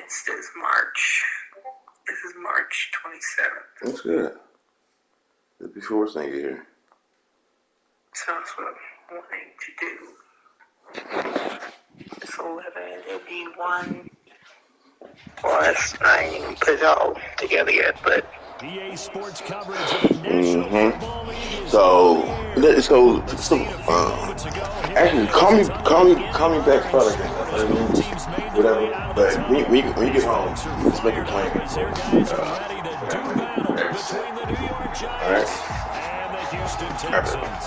It says March. This is March 27th. That's good. That's before St. here. So that's what I'm wanting to do. It's 11. It'll be 1 plus. I ain't even put it all together yet, but. EA Sports coverage of the National Football League is actually call me back for like 30 minutes, whatever. But when you get home, let's make a plan. All right. And the Houston Texans.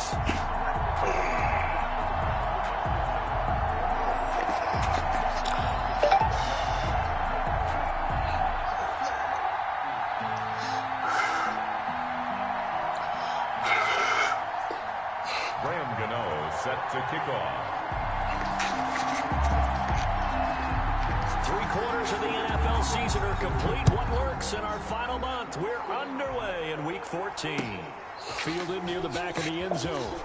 Set to kick off. 3/4 of the NFL season are complete. What works in our final month? We're underway in Week 14. Fielded near the back of the end zone.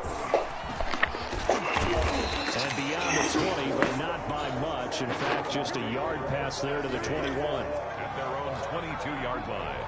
And beyond the 20, but not by much. In fact, just a yard pass there to the 21. At their own 22-yard line.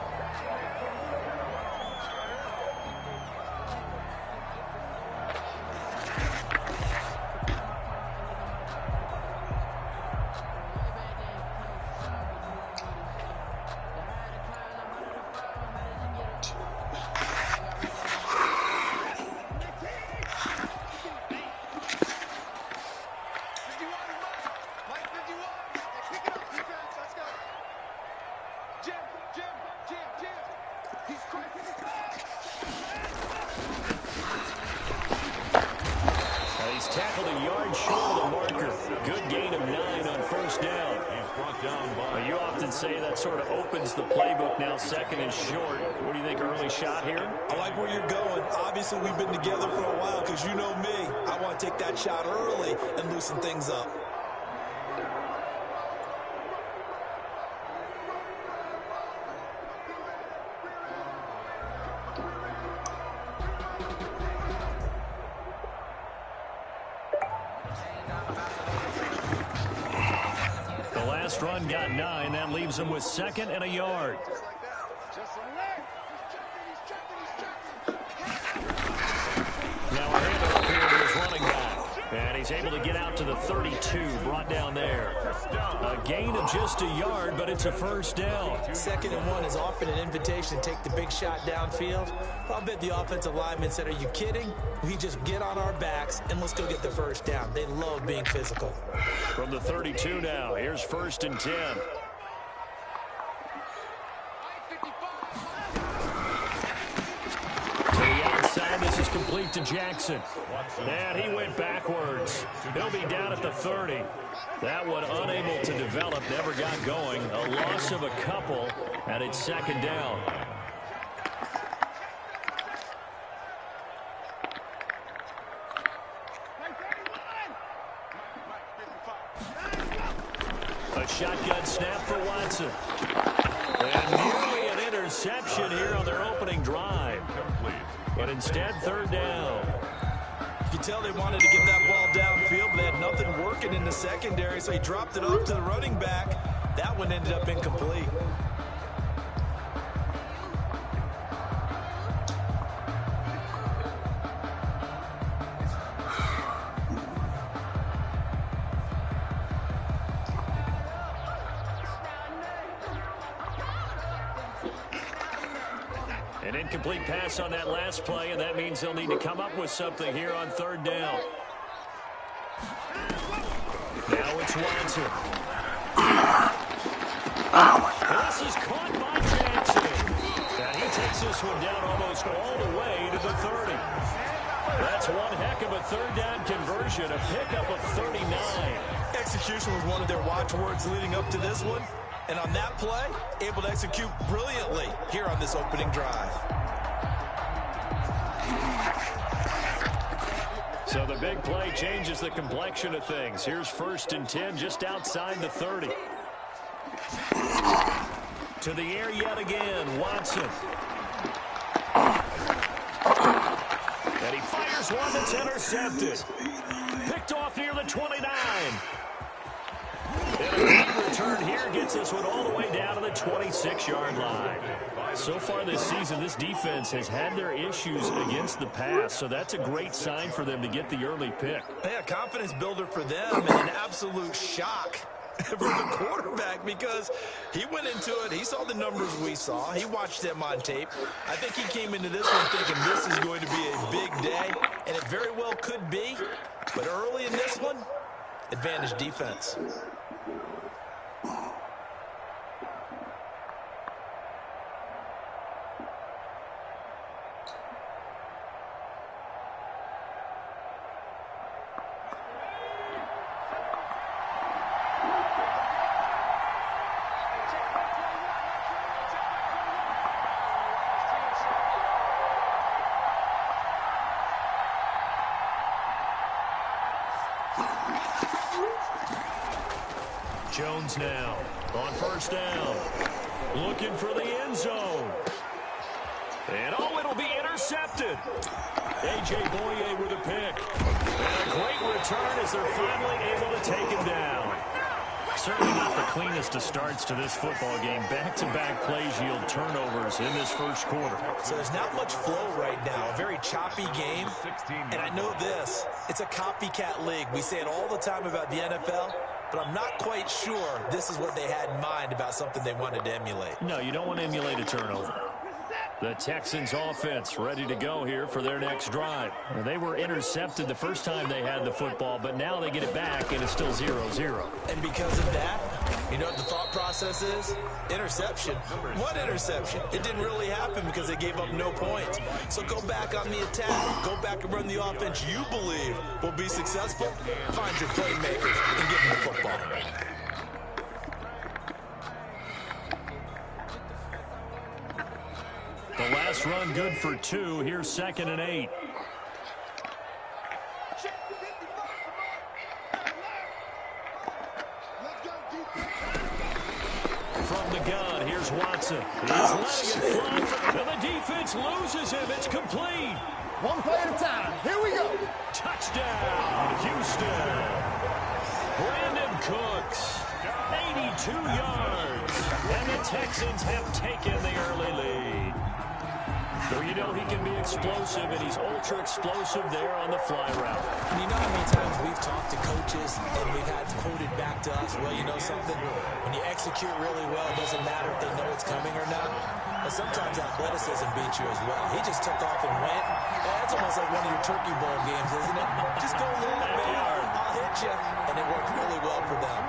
He's tackled a yard short of the marker. Good gain of 9 on first down. He's brought down by. You often say that sort of opens the playbook now, second and short. What do you think, early shot here? I like where you're going. Obviously, we've been together for a while because you know me. I want to take that shot early and loosen things up. Run got 9. That leaves him with 2nd and a yard. Now a handoff here to his running back. And he's able to get out to the 32, brought down there. A gain of just a yard, but it's a first down. 2nd and 1 is often an invitation to take the big shot downfield. I'll bet the offensive lineman said, are you kidding? We just get on our backs and let's go get the first down. They love being physical. From the 32 now, here's 1st and 10. To the outside, this is complete to Jackson. And he went backwards. He'll be down at the 30. That one unable to develop, never got going. A loss of a couple, and it's 2nd down. A shotgun snap for Watson. And nearly an interception here on their opening drive. But instead, 3rd down. You can tell they wanted to get that ball downfield, but they had nothing working in the secondary, so he dropped it off to the running back. That one ended up incomplete. An incomplete pass on that last play, and that means they'll need to come up with something here on 3rd down. Now it's Watson. Oh, my God. This is caught by Jackson. And he takes this one down almost all the way to the 30. That's one heck of a 3rd down conversion, a pickup of 39. Execution was one of their watchwords leading up to this one. And on that play, able to execute brilliantly here on this opening drive. So the big play changes the complexion of things. Here's 1st and 10 just outside the 30. To the air yet again, Watson. And he fires one that's intercepted. Picked off near the 29. And a great return here gets this one all the way down to the 26-yard line. So far this season, this defense has had their issues against the pass, so that's a great sign for them to get the early pick. Yeah, confidence builder for them and an absolute shock for the quarterback because he went into it. He saw the numbers we saw. He watched them on tape. I think he came into this one thinking this is going to be a big day, and it very well could be. But early in this one, advantage defense. Jones now on first down. Looking for the end zone. And it'll be intercepted. A.J. Boye with a pick. And a great return as they're finally able to take him down. Certainly not the cleanest of starts to this football game. Back-to-back plays yield turnovers in this first quarter. So there's not much flow right now. A very choppy game. And I know this. It's a copycat league. We say it all the time about the NFL. But I'm not quite sure this is what they had in mind about something they wanted to emulate. No, you don't want to emulate a turnover. The Texans offense ready to go here for their next drive. They were intercepted the first time they had the football, but now they get it back, and it's still 0-0. And because of that, you know what the thought process is? Interception. What interception? It didn't really happen because they gave up no points. So go back on the attack. Go back and run the offense you believe will be successful. Find your playmakers and give them the football. The last run good for 2. Here's 2nd and 8. From the gun, here's Watson. He's letting it fly, and the defense loses him. It's complete. One play at a time. Here we go. Touchdown, Houston. Brandon Cooks, 82 yards. And the Texans have taken the early lead. So you know he can be explosive, and he's ultra-explosive there on the fly route. And you know how many times we've talked to coaches and we've had quoted back to us, well, you know something? When you execute really well, it doesn't matter if they know it's coming or not. But sometimes athleticism beats you as well. He just took off and went. That's almost like one of your Turkey Bowl games, isn't it? Just go a little bit hard. I'll hit you. And it worked really well for them.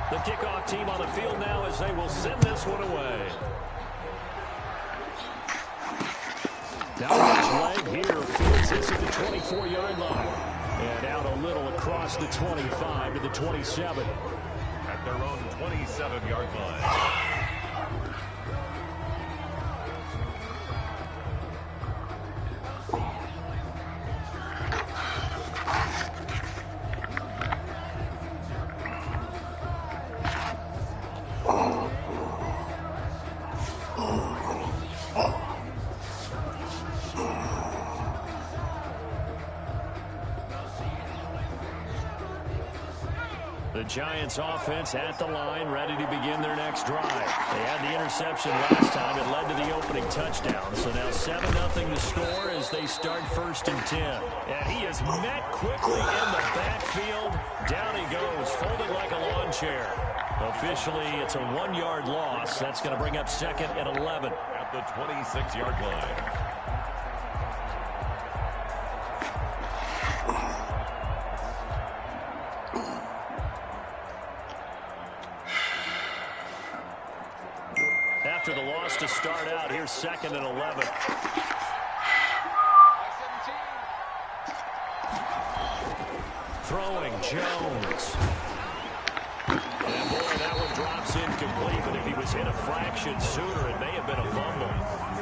The kickoff team on the field now as they will send this one away. Down leg here, fields this at the 24-yard line. And out a little across the 25 to the 27. At their own 27-yard line. The Giants offense at the line, ready to begin their next drive. They had the interception last time. It led to the opening touchdown. So now 7-0 to score as they start 1st and 10. And he is met quickly in the backfield. Down he goes, folded like a lawn chair. Officially, it's a 1-yard loss. That's going to bring up 2nd and 11. At the 26-yard line. After the loss to start out, here's 2nd and 11. Throwing Jones. And boy, that one drops incomplete, but if he was hit a fraction sooner, it may have been a fumble.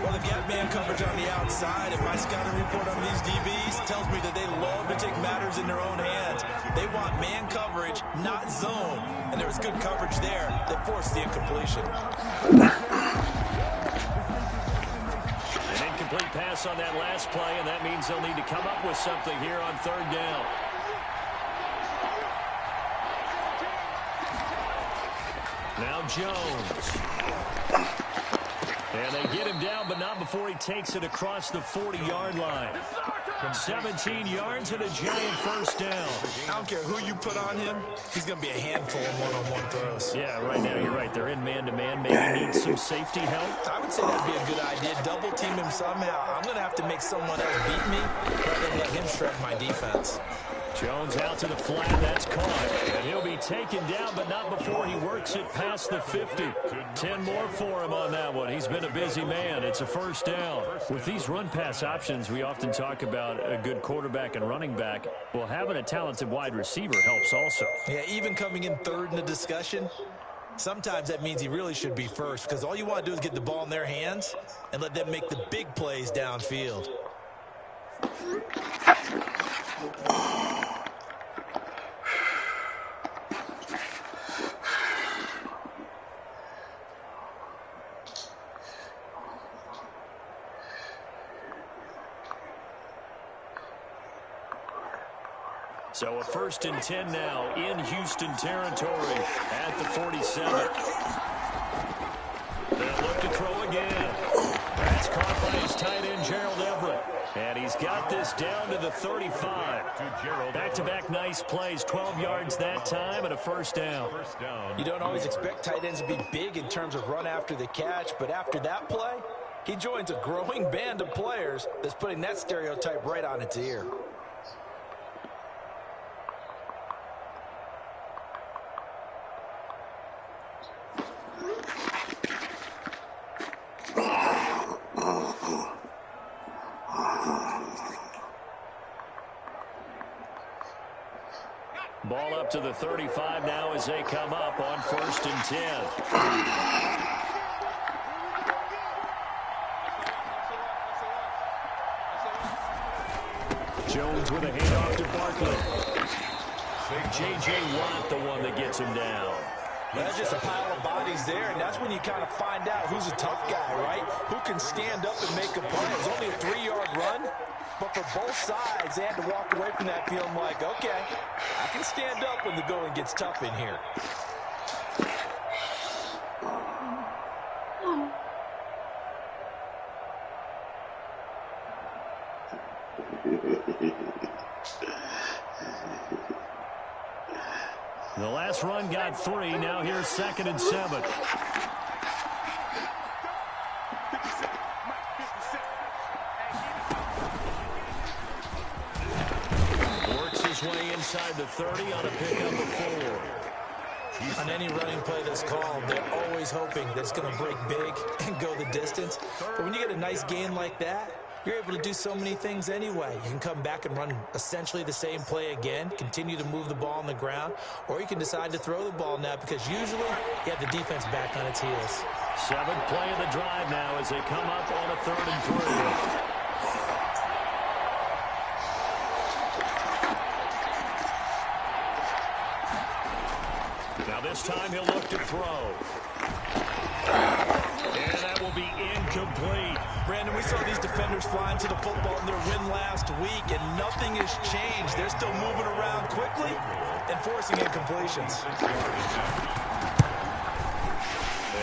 Well, they've got man coverage on the outside, and my scouting report on these DBs tells me that they love to take matters in their own hands. They want man coverage, not zone. And there was good coverage there that forced the incompletion. An Incomplete pass on that last play, and that means they'll need to come up with something here on third down. Now Jones. And they get him down, but not before he takes it across the 40-yard line. 17 yards and a giant first down. I don't care who you put on him. He's going to be a handful of one-on-one throws. Yeah, right now you're right. They're in man-to-man. Maybe need some safety help. I would say that'd be a good idea. Double team him somehow. I'm going to have to make someone else beat me rather than let him shred my defense. Jones out to the flat. That's caught. And he'll be taken down, but not before he works it past the 50. 10 more for him on that one. He's been a busy man. It's a first down. With these run-pass options, we often talk about a good quarterback and running back. Well, having a talented wide receiver helps also. Yeah, even coming in third in the discussion, sometimes that means he really should be first, because all you want to do is get the ball in their hands and let them make the big plays downfield. So a 1st and 10 now in Houston territory at the 47. They'll look to throw again. That's caught by his tight end, Gerald Everett. And he's got this down to the 35. Back-to-back nice plays, 12 yards that time and a first down. You don't always expect tight ends to be big in terms of run after the catch, but after that play, he joins a growing band of players that's putting that stereotype right on its ear. Ball up to the 35 now as they come up on 1st and 10. Jones with a handoff to Barkley. J.J. Watt, the one that gets him down. That's just a pile of bodies there, and that's when you kind of find out who's a tough guy, right? Who can stand up and make a play. It was only a 3-yard run, but for both sides, they had to walk away from that feeling like, okay, I can stand up when the going gets tough in here. The last run got 3. Now here's 2nd and 7. Works his way inside the 30 on a pickup of 4. On any running play that's called, they're always hoping that it's going to break big and go the distance. But when you get a nice gain like that, you're able to do so many things anyway. You can come back and run essentially the same play again, continue to move the ball on the ground, or you can decide to throw the ball now because usually you have the defense back on its heels. 7th play of the drive now as they come up on a 3rd and 3. Now this time he'll look to throw. And that will be incomplete. Brandon, we saw these defenders flying to the football in their win last week, and nothing has changed. They're still moving around quickly and forcing incompletions.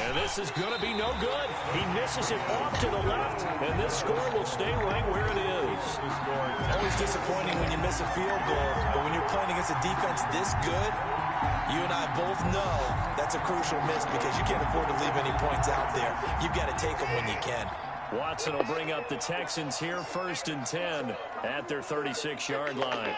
And this is going to be no good. He misses it off to the left, and this score will stay right where it is. Always disappointing when you miss a field goal, but when you're playing against a defense this good, you and I both know that's a crucial miss because you can't afford to leave any points out there. You've got to take them when you can. Watson will bring up the Texans here, 1st and 10 at their 36-yard line.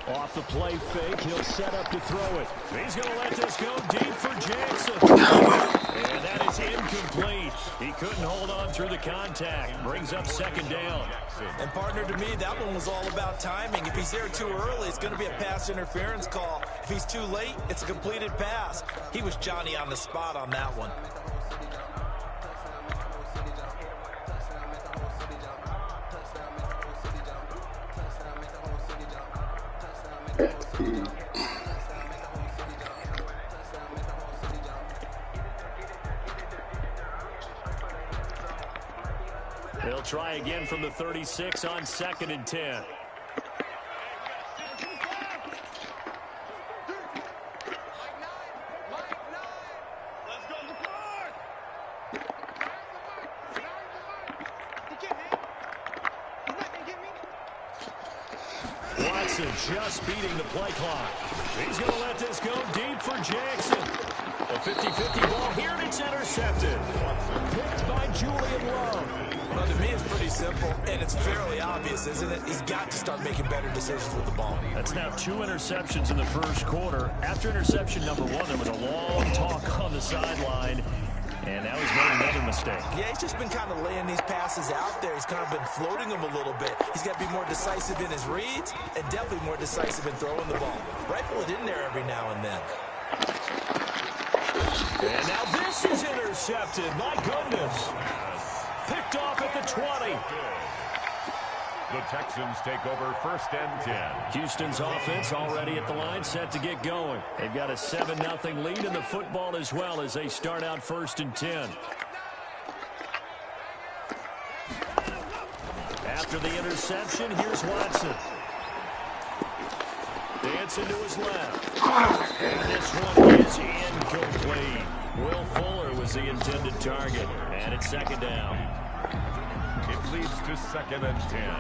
Off the play fake, he'll set up to throw it. He's going to let this go deep for Jackson. And that is incomplete. He couldn't hold on through the contact. Brings up 2nd down. And partner, to me, that one was all about timing. If he's there too early, it's going to be a pass interference call. If he's too late, it's a completed pass. He was Johnny on the spot on that one. try again from the 36 on 2nd and 10. Watson just beating the play clock. He's going to let this go deep for Jackson. A 50-50 ball here, and it's intercepted. Picked by Julian Love. Well, to me, it's pretty simple, and it's fairly obvious, isn't it? He's got to start making better decisions with the ball. That's now 2 interceptions in the first quarter. After interception number 1, there was a long talk on the sideline. And now he's made another mistake. Yeah, he's just been kind of laying these passes out there. He's kind of been floating them a little bit. He's got to be more decisive in his reads and definitely more decisive in throwing the ball. Rifle it in there every now and then. And now this is intercepted. My goodness. Picked off at the 20. The Texans take over 1st and 10. Houston's offense already at the line, set to get going. They've got a 7-0 lead in the football as well as they start out 1st and 10. After the interception, here's Watson. Dancing to his left. And this one is incomplete. Will Fuller was the intended target. And it's 2nd down. It leads to 2nd and 10.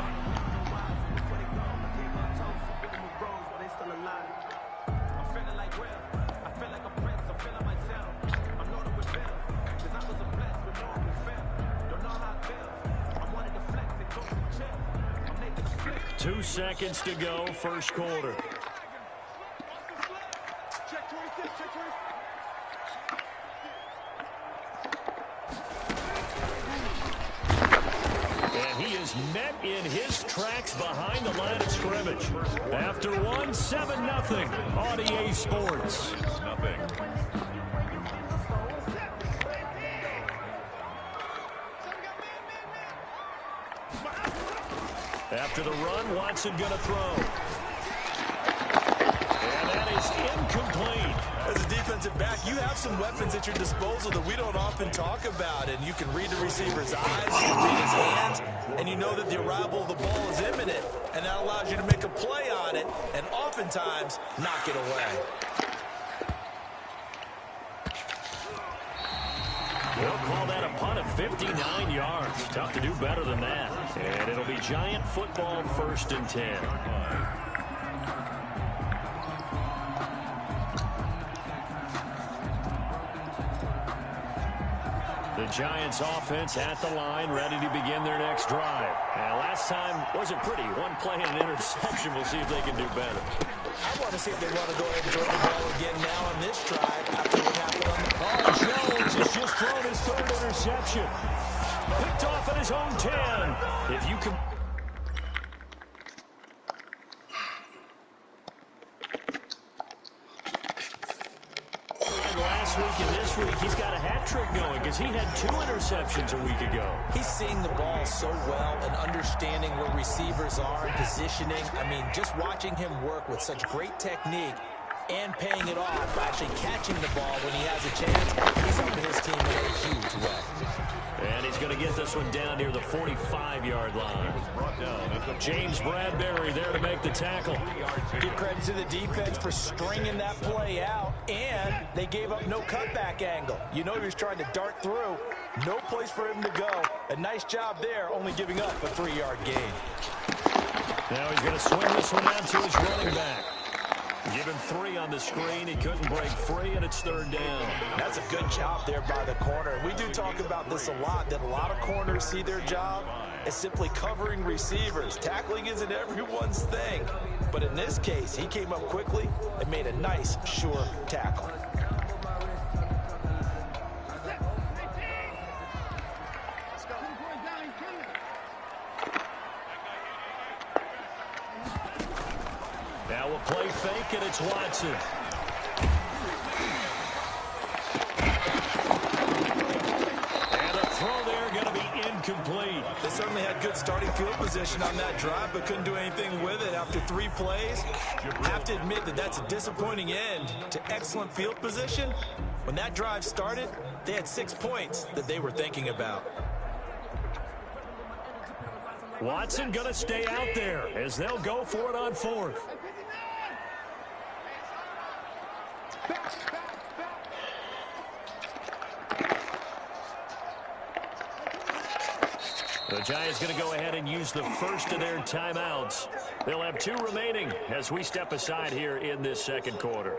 Two seconds to go, first quarter. Met in his tracks behind the line of scrimmage. After 7-0 on EA Sports. After the run, Watson going to throw. And that is incomplete. As a defensive back, you have some weapons at your disposal that we don't often talk about. And you can read the receiver's eyes, you can read his hands, and you know that the arrival of the ball is imminent. And that allows you to make a play on it and oftentimes knock it away. We'll call that a punt of 59 yards. Tough to do better than that. And it'll be Giant football 1st and 10. The Giants offense at the line, ready to begin their next drive. And last time wasn't pretty. One play and an interception. We'll see if they can do better. I want to see if they want to go ahead and throw the ball again now on this drive after what happened on the ball. Jones has just thrown his 3rd interception. Picked off at his own 10. If you can... Last week and this week, he's got a hat trick going because he had 2 interceptions a week ago. He's seeing the ball so well and understanding where receivers are and positioning. I mean, just watching him work with such great technique and paying it off by actually catching the ball when he has a chance, he's helping his team in a huge way. And he's going to get this one down near the 45-yard line. James Bradbury there to make the tackle. Give credit to the defense for stringing that play out, and they gave up no cutback angle. You know he was trying to dart through. No place for him to go. A nice job there, only giving up a 3-yard gain. Now he's going to swing this one out to his running back. Give him 3 on the screen. He couldn't break free, and it's 3rd down. That's a good job there by the corner. We do talk about this a lot, that a lot of corners see their job as simply covering receivers. Tackling isn't everyone's thing. But in this case, he came up quickly and made a nice, sure tackle. Now a play fake, and it's Watson. And a throw there going to be incomplete. They certainly had good starting field position on that drive, but couldn't do anything with it after 3 plays. Have to admit that that's a disappointing end to excellent field position. When that drive started, they had 6 points that they were thinking about. Watson going to stay out there as they'll go for it on 4th. The Giants going to go ahead and use the first of their timeouts. They'll have 2 remaining as we step aside here in this second quarter.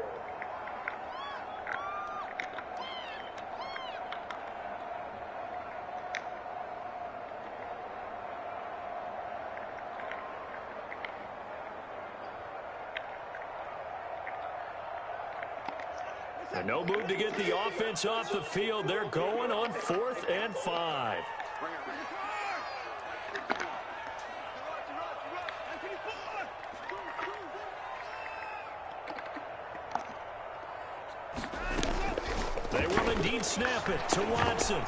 And no move to get the offense off the field. They're going on 4th and 5. They will indeed snap it to Watson.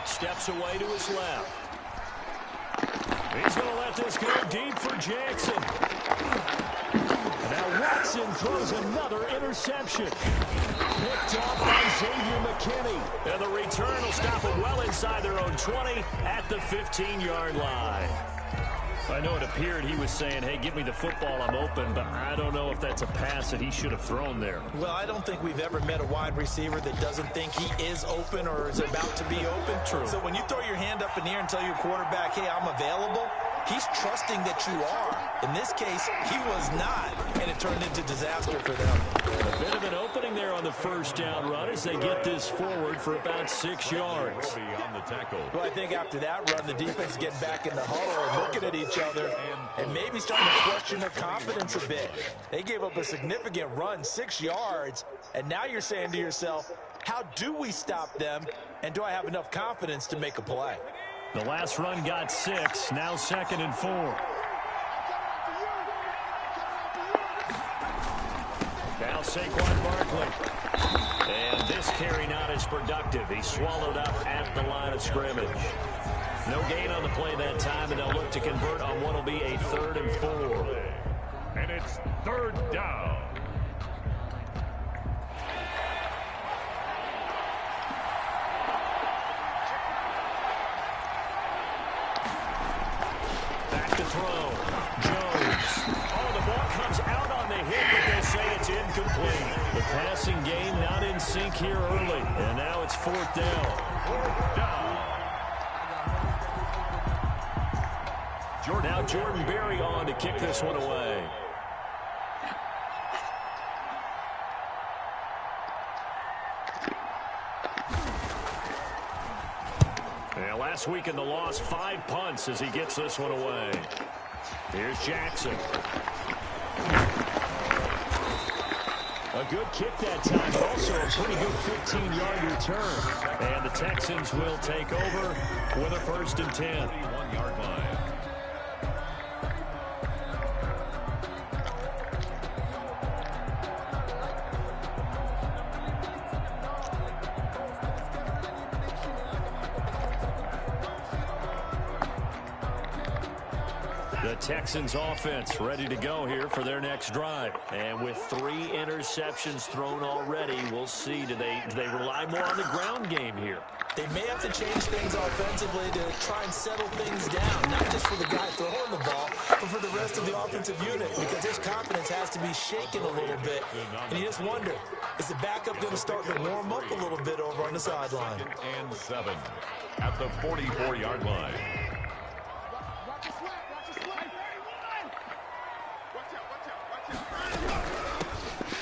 Steps away to his left. He's going to let this go deep for Jackson. Now Watson throws another interception. Picked off by Xavier McKinney. And the return will stop them well inside their own 20 at the 15-yard line. I know it appeared he was saying, hey, give me the football, I'm open, but I don't know if that's a pass that he should have thrown there. Well, I don't think we've ever met a wide receiver that doesn't think he is open or is about to be open. True. So when you throw your hand up in the air and tell your quarterback, hey, I'm available, he's trusting that you are. In this case, he was not, and it turned into disaster for them. A bit of an opening there on the first down run as they get this forward for about 6 yards. Well, I think after that run, the defense getting back in the huddle and looking at each other and maybe starting to question their confidence a bit. They gave up a significant run, 6 yards, and now you're saying to yourself, how do we stop them, and do I have enough confidence to make a play? The last run got 6, now 2nd and 4. Now Saquon Barkley. And this carry not as productive. He swallowed up at the line of scrimmage. No gain on the play that time, and they'll look to convert on what will be a 3rd and 4. And it's 3rd down. Back to throw. Jones. Oh, the ball comes out on the hit, but they say it's incomplete. The passing game not in sync here early, and now it's 4th down. 4th down. Now Jordan Berry on to kick this one away. And last week in the loss, 5 punts as he gets this one away. Here's Jackson. A good kick that time, but also a pretty good 15-yard return. And the Texans will take over with a 1st and 10. 1-yard line. The Texans offense ready to go here for their next drive. And with 3 interceptions thrown already, we'll see, do they rely more on the ground game here? They may have to change things offensively to try and settle things down, not just for the guy throwing the ball, but for the rest of the offensive unit, because his confidence has to be shaken a little bit. And you just wonder, is the backup going to start to warm up a little bit over on the sideline? 2nd and 7 at the 44-yard line.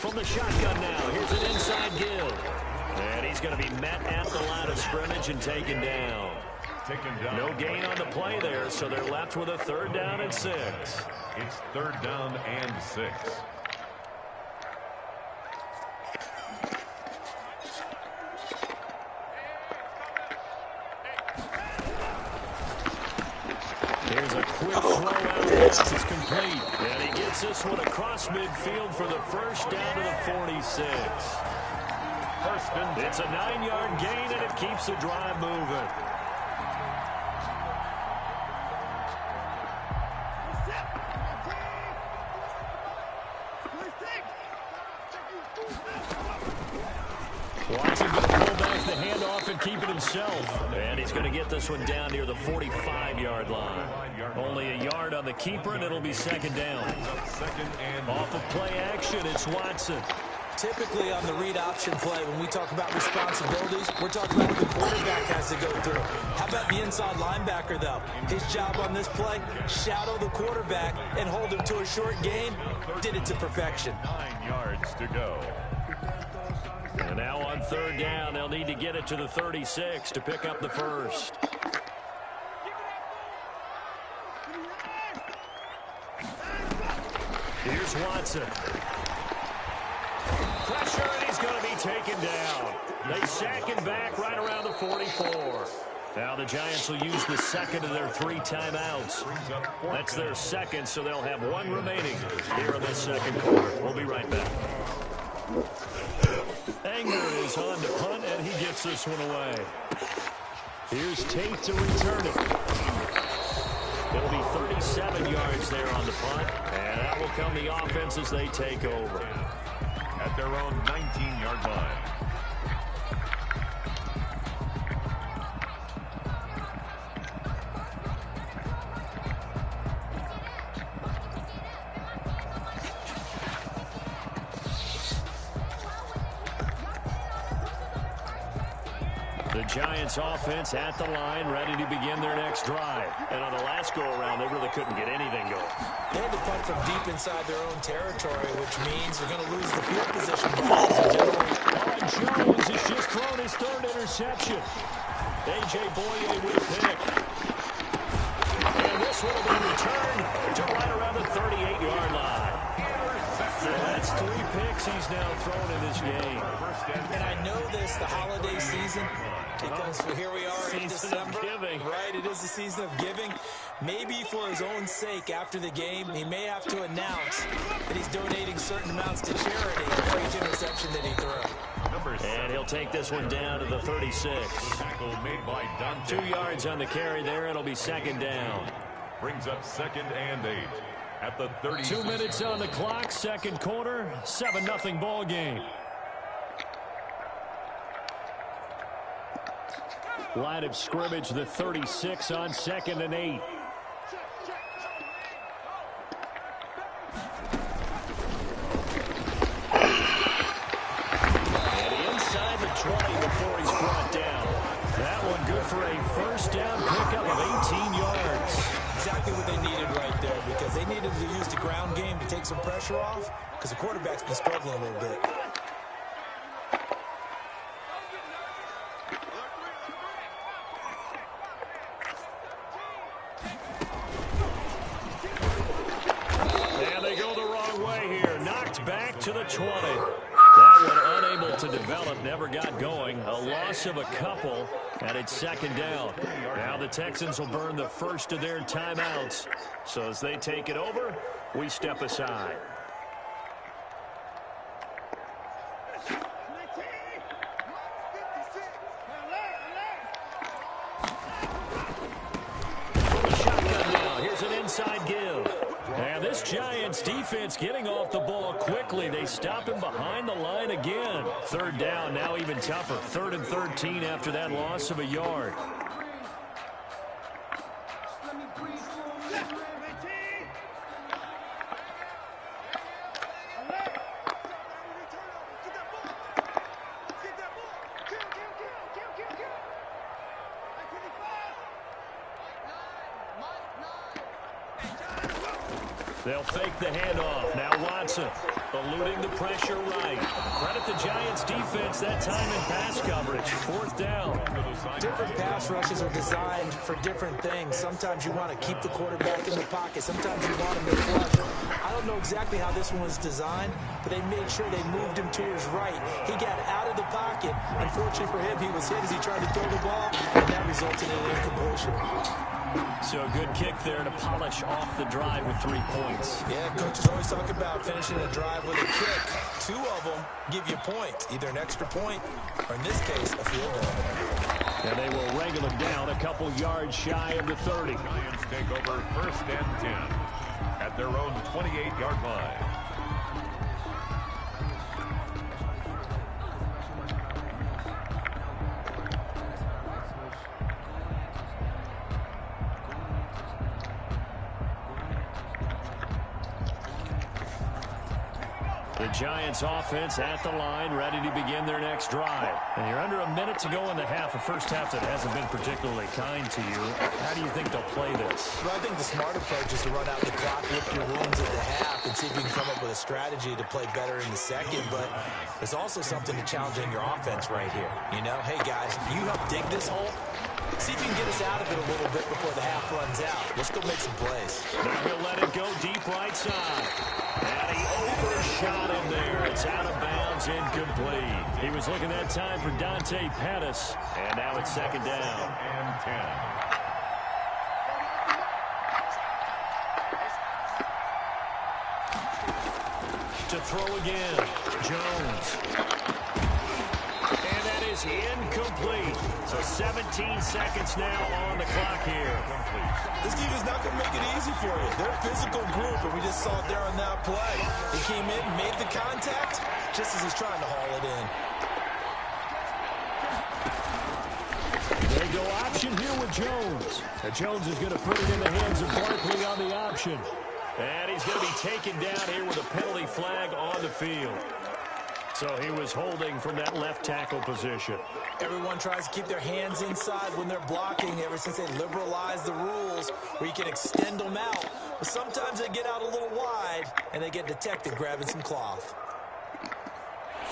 From the shotgun now, here's an inside give. And he's going to be met at the line of scrimmage and taken down. No gain on the play there, so they're left with a 3rd down and 6. It's 3rd down and 6. Here's a quick throw out. This is complete. And he gets this one across midfield for the 1st down to the 46. It's a 9-yard gain, and it keeps the drive moving. Watson going to pull back the handoff and keep it himself. And he's going to get this one down near the 45-yard line. the keeper, and it'll be second down. Off of play action, it's Watson. Typically on the read option play, when we talk about responsibilities, we're talking about what the quarterback has to go through. How about the inside linebacker, though? His job on this play, shadow the quarterback and hold him to a short gain. Did it to perfection. 9 yards to go. And now on third down, they'll need to get it to the 36 to pick up the first. Here's Watson. Pressure, and he's going to be taken down. They sack him back right around the 44. Now the Giants will use the second of their 3 timeouts. That's their second, so they'll have 1 remaining here in this second quarter. We'll be right back. Anger is on to punt, and he gets this one away. Here's Tate to return it. It'll be 37 yards there on the punt, and that will come the offense as they take over. At their own 19-yard line. The Giants offense at the line, ready to begin their next drive. And on the last go-around, they really couldn't get anything going. They had to punt from deep inside their own territory, which means they're going to lose the field position. Jones has just thrown his 3rd interception. A.J. Boye with pick. And this one will be returned to right around the 38-yard line. So that's 3 picks he's now thrown in this game. And I know this, the holiday season, because here we are in December. Right, it is the season of giving. Maybe for his own sake, after the game, he may have to announce that he's donating certain amounts to charity for each interception that he threw. And he'll take this one down to the 36. 2 yards on the carry there. It'll be second down. Brings up 2nd and 8 at the 30. 2 minutes on the clock, second quarter, 7-0 ball game. Line of scrimmage, the 36 on 2nd and 8. And inside the 20 before he's brought down. That one good for a first down pickup of 18 yards. Exactly what they needed right there, because they needed to use the ground game to take some pressure off, because the quarterback's been struggling a little bit. To the 20. That one unable to develop, never got going. A loss of a couple, and it's second down. Now the Texans will burn the first of their timeouts. So as they take it over, we step aside. Shotgun now. Here's an inside give. And this Giants defense getting off the ball quickly. They stop him behind the line again. Third down, now even tougher. 3rd and 13 after that loss of a yard. They'll fake the handoff. Now Watson eluding the pressure right. Credit the Giants defense that time in pass coverage. 4th down. Different pass rushes are designed for different things. Sometimes you want to keep the quarterback in the pocket. Sometimes you want him to flush. I don't know exactly how this one was designed, but they made sure they moved him to his right. He got out of the pocket. Unfortunately for him, he was hit as he tried to throw the ball, and that resulted in an incompletion. So a good kick there to polish off the drive with 3 points. Yeah, coaches always talk about finishing a drive with a kick. 2 of them give you a point, either an extra point or, in this case, a field goal. And they will wrangle him down a couple yards shy of the 30. Giants take over 1st and 10 at their own 28-yard line. The Giants offense at the line, ready to begin their next drive. And you're under a minute to go in the half, a first half that hasn't been particularly kind to you. How do you think they'll play this? Well, I think the smart approach is to run out the clock, lick your wounds at the half, and see if you can come up with a strategy to play better in the second. But there's also something to challenging your offense right here. You know, hey, guys, you help dig this hole. See if you can get us out of it a little bit before the half runs out. Let's go make some plays. Now he'll let it go deep right side. And he overshot him there. It's out of bounds, incomplete. He was looking that time for Dante Pettis. And now it's second down. And 10. To throw again, Jones. And that is incomplete. So 17 seconds now on the clock here. This team is not going to make it easy for you. They're a physical group, and we just saw it there on that play. He came in, made the contact, just as he's trying to haul it in. They go option here with Jones. Now Jones is going to put it in the hands of Barkley on the option. And he's going to be taken down here with a penalty flag on the field. So he was holding from that left tackle position. Everyone tries to keep their hands inside when they're blocking ever since they liberalized the rules where you can extend them out. But sometimes they get out a little wide and they get detected grabbing some cloth.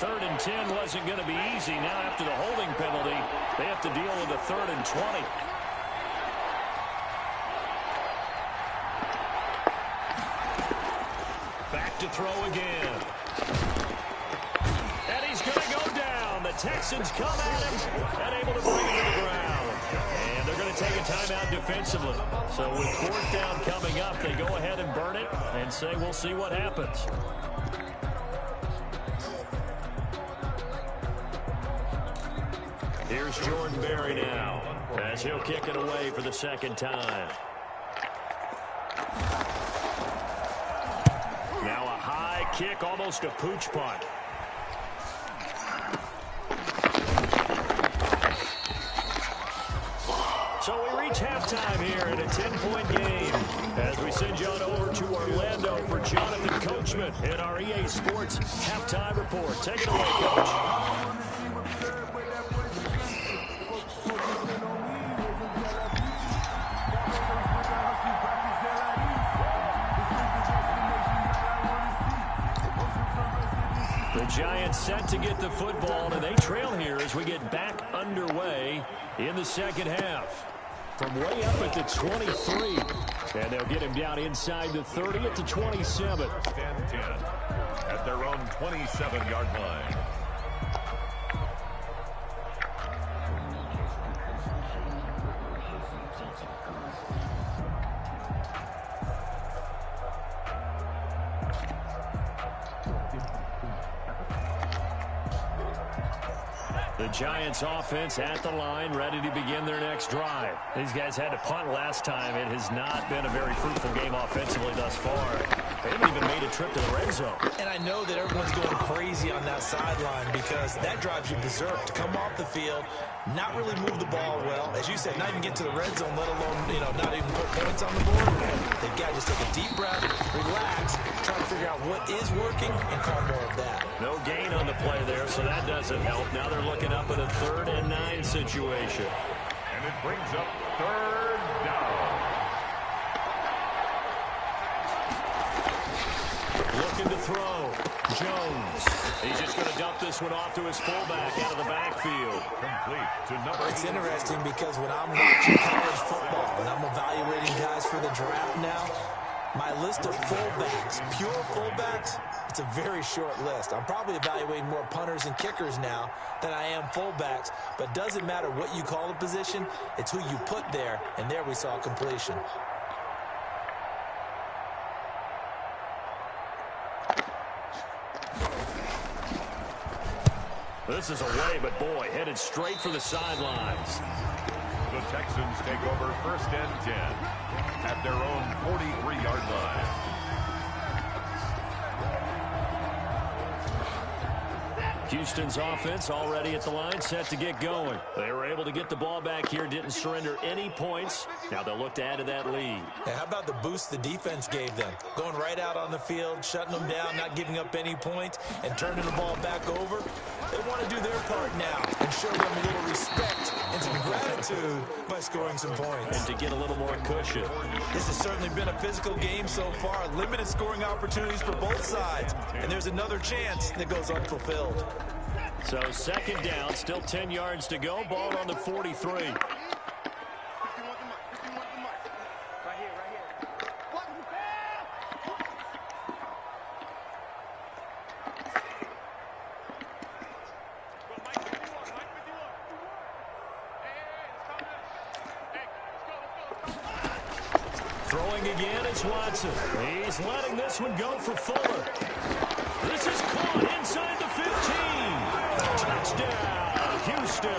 3rd and 10 wasn't going to be easy. Now after the holding penalty, they have to deal with a 3rd and 20. Back to throw again. And he's going to go down. The Texans come at him and able to bring him to the ground. And they're going to take a timeout defensively. So with 4th down coming up, they go ahead and burn it and say we'll see what happens. Here's Jordan Berry now as he'll kick it away for the second time. Now a high kick, almost a pooch punt. So we reach halftime here in a 10-point game as we send you on over to Orlando for Jonathan Coachman in our EA Sports Halftime Report. Take it away, Coach. The Giants set to get the football, and they trail here as we get back underway in the second half. From way up at the 23, and they'll get him down inside the 30 at the 27. 10-10 at their own 27-yard line. The Giants offense at the line, ready to begin their next drive. These guys had to punt last time. It has not been a very fruitful game offensively thus far. They haven't even made a trip to the red zone. And I know that everyone's going crazy on that sideline because that drives you berserk to come off the field, not really move the ball well. As you said, not even get to the red zone, let alone, not even put points on the board. They've got to just take a deep breath, relax, try to figure out what is working, and call more of that. No gain on the play there, so that doesn't help. Now they're looking up at a 3rd and 9 situation. And it brings up 3rd down. Looking to throw. Jones. He's just going to dump this one off to his fullback out of the backfield. Complete to number 8. It's interesting because when I'm watching college football and I'm evaluating guys for the draft now, my list of fullbacks, pure fullbacks, it's a very short list. I'm probably evaluating more punters and kickers now than I am fullbacks, but it doesn't matter what you call the position, it's who you put there, and there we saw completion. This is away, but boy, headed straight for the sidelines. The Texans take over 1st and 10 at their own 43-yard line. Houston's offense already at the line, set to get going. They were able to get the ball back here, didn't surrender any points. Now they'll look to add to that lead. Yeah, how about the boost the defense gave them? Going right out on the field, shutting them down, not giving up any points, and turning the ball back over. They want to do their part now and show them a little respect and some gratitude by scoring some points. And to get a little more cushion. This has certainly been a physical game so far. Limited scoring opportunities for both sides. And there's another chance that goes unfulfilled. So second down, still 10 yards to go. Ball on the 43. Throwing again is Watson. He's letting this one go for Fuller. This is caught inside the 15. Touchdown, Houston.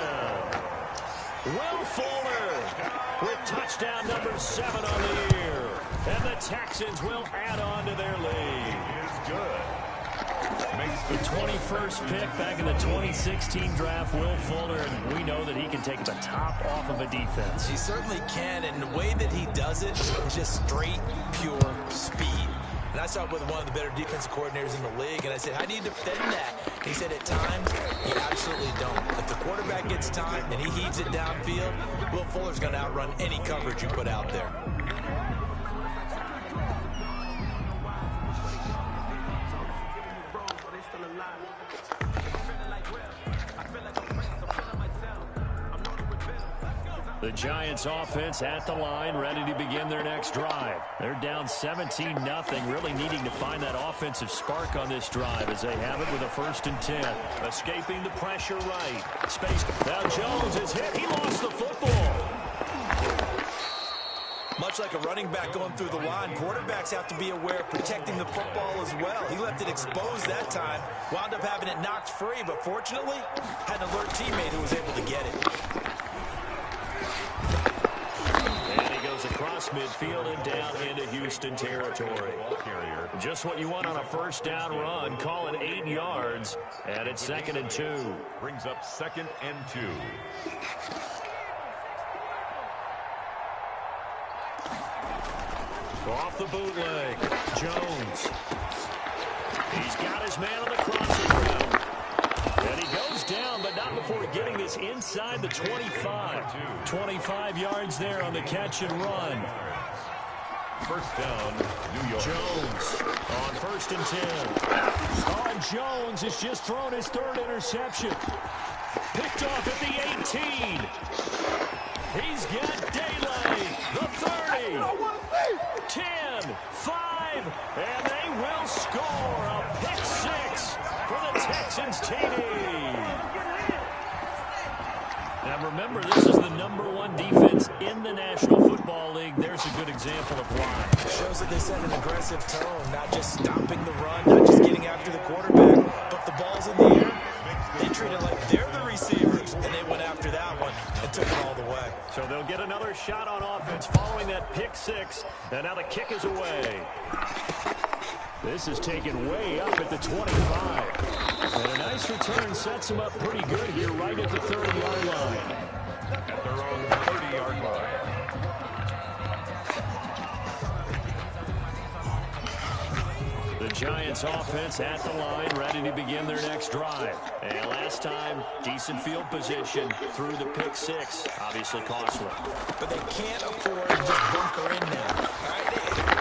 Will Fuller with touchdown number 7 on the year. And the Texans will add on to their lead. Is good. The 21st pick back in the 2016 draft, Will Fuller, and we know that he can take the top off of a defense. He certainly can, and the way that he does it is just straight, pure speed. And I saw it with one of the better defensive coordinators in the league, and I said, how do you defend that? He said, at times, you absolutely don't. If the quarterback gets time and he heaves it downfield, Will Fuller's going to outrun any coverage you put out there. The Giants offense at the line, ready to begin their next drive. They're down 17-0, really needing to find that offensive spark on this drive as they have it with a 1st and 10. Escaping the pressure right. Space. Now Jones is hit. He lost the football. Much like a running back going through the line, quarterbacks have to be aware of protecting the football as well. He left it exposed that time, wound up having it knocked free, but fortunately, had an alert teammate who was able to get it. Across midfield and down into Houston territory. Just what you want on a 1st down run. Call it 8 yards, and it's 2nd and 2. Brings up 2nd and 2. Off the bootleg, Jones. He's got his man on the crossing route. And he goes down, but not before getting this inside the 25. 25 yards there on the catch and run. 1st down, New York. Jones on 1st and 10. Oh, and Jones has just thrown his 3rd interception. Picked off at the 18. He's got daylight. The 30. 10, 5, and they will score a pick 6 for the Texans TD. Now remember, this is the #1 defense in the National Football League. There's a good example of why. It shows that they set an aggressive tone, not just stopping the run, not just getting after the quarterback, but the ball's in the air. They treat it like they're the receivers, and they went after that one and took it all the way. So they'll get another shot on offense following that pick 6, and now the kick is away. This is taken way up at the 25. And a nice return sets them up pretty good here right at the 30-yard line. At their own 30-yard line. The Giants offense at the line, ready to begin their next drive. And last time, decent field position through the pick 6. Obviously costly. But they can't afford to just bunker in now. All right?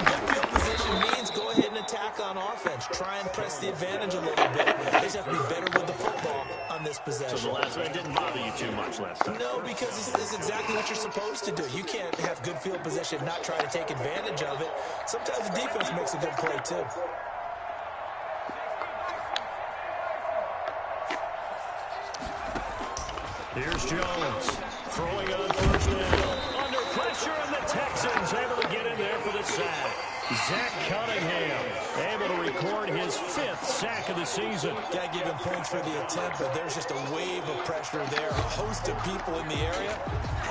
Good field position means go ahead and attack on offense. Try and press the advantage a little bit. They just have to be better with the football on this possession. So the last one didn't bother you too much last time? No, because it's exactly what you're supposed to do. You can't have good field position, not try to take advantage of it. Sometimes the defense makes a good play, too. Here's Jones throwing on 1st down. Under pressure, and the Texans able to get in there for the sack. Zach Cunningham able to record his 5th sack of the season. Got to give him points for the attempt, but there's just a wave of pressure there. A host of people in the area.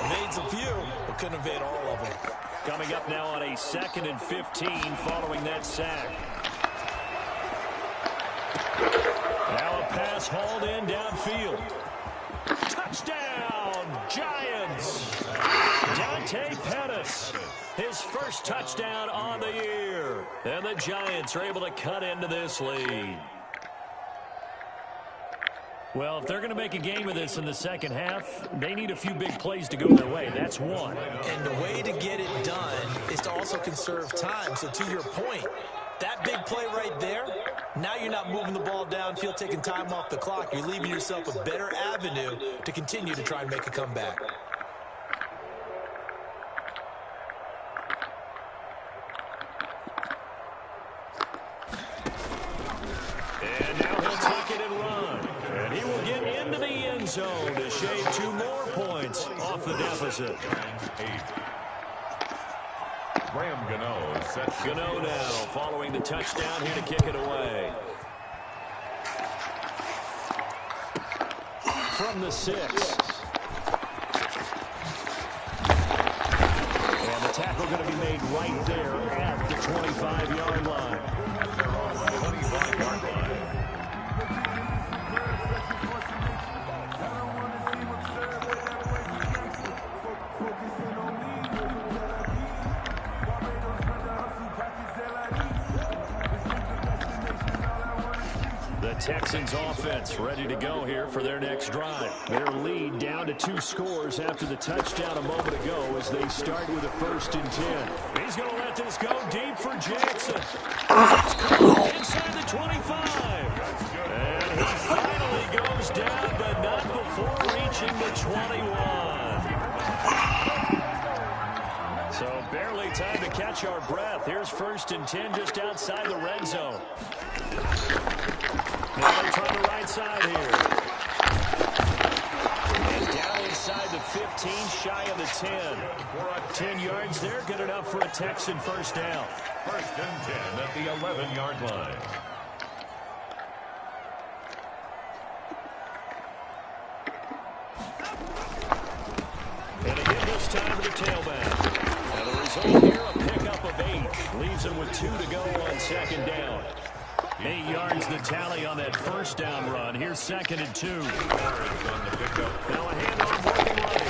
Evades a few, but couldn't evade all of them. Coming up now on a 2nd and 15 following that sack. Now a pass hauled in downfield. Touchdown, Giants! Dante Pettis, his first touchdown on the year. And the Giants are able to cut into this lead. Well, if they're going to make a game of this in the second half, they need a few big plays to go their way. That's one. And the way to get it done is to also conserve time. So to your point, that big play right there, now you're not moving the ball downfield, taking time off the clock. You're leaving yourself a better avenue to continue to try and make a comeback. And now he'll tuck it and run. And he will get into the end zone to shave 2 more points off the deficit. Graham Gano sets Gano now following the touchdown here to kick it away. From the 6. And the tackle going to be made right there at the 25-yard line. They're on the 25-yard line. The Texans offense ready to go here for their next drive. Their lead down to 2 scores after the touchdown a moment ago as they start with a 1st and 10. He's going to let this go deep for Jackson. It's caught inside the 25. And he finally goes down, but not before reaching the 21. So barely time to catch our breath. Here's 1st and 10 just outside the red zone. Now they try the right side here. And down inside the 15, shy of the 10. 10 yards there, good enough for a Texan first down. 1st and 10 at the 11-yard line. And a hit this time to the tailback. And the result here, a pickup of 8. Leaves him with 2 to go on 2nd down. 8 yards the tally on that 1st down run. Here's 2nd and 2. On the pickup. Now a handoff working right.